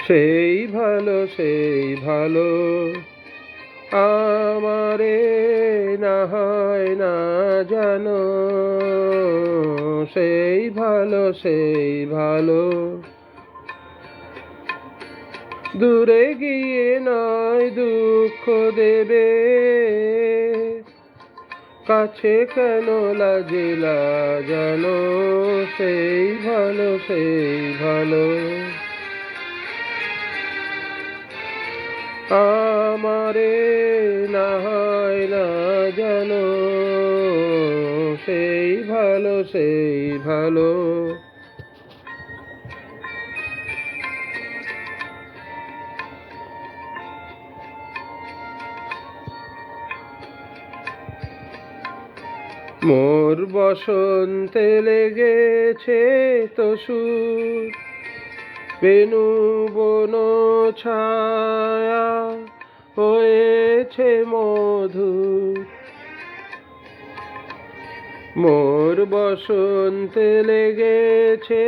সেই ভালো সেই ভালো আমারে না হয় না জানো, সেই ভালো সেই ভালো। দূরে গিয়ে নয় দুঃখ দেবে, কাছে কেন লাজে জানো, সেই ভালো সেই ভালো। আমারে না হয় না জানো, সেই ভালো সেই ভালো। মোর বসন্তে লেগেছে তো সুর, বেনু বন ছায়া হয়েছে মধুর। মোর বসন্তে লেগেছে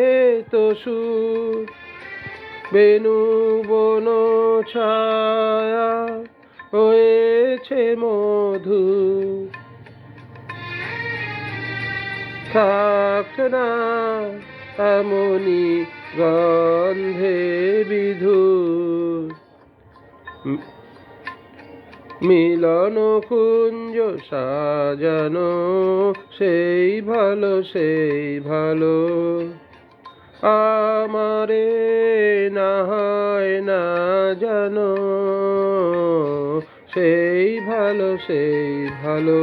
তো সুর, বেনু বন ছায়া হয়েছে মধুর। থাক না এমনি গন্ধে বিধুর, মিলন কুঞ্জ সাজানো, সেই ভালো সেই ভালো। আমারে না হয় না জানো, সেই ভালো সেই ভালো।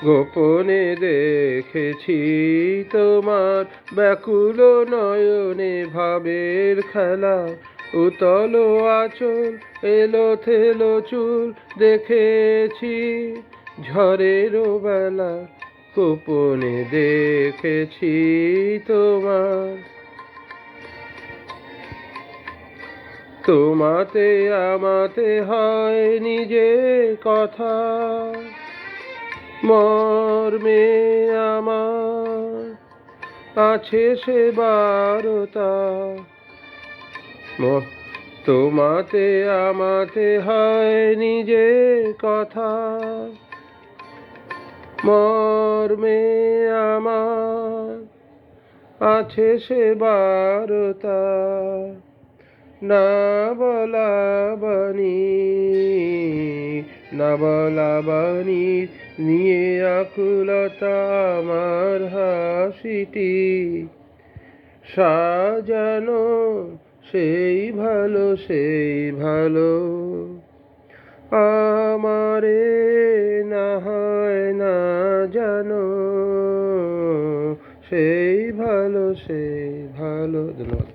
গোপনে দেখেছি তোমার ব্যাকুল নয়নে ভাবের খেলা, উতল আঁচল এলো থেলো চুল দেখেছি ঝড়ের বেলা। গোপনে দেখেছি তোমার, তোমাতে আমাতে হয়নি যে কথা, মর্মে আমার আছে সে বারতা। তোমাতে আমাতে হয়নি যে কথা, মর্মে আমার আছে সে বারতা। না বলা বাণী না বলা বাণী নিয়ে আকুলতা আমার হাসিটি সাজানো, সেই ভালো সেই ভালো। আমারে না হয় না জানো, সেই ভালো সেই ভালো। ধন্যবাদ।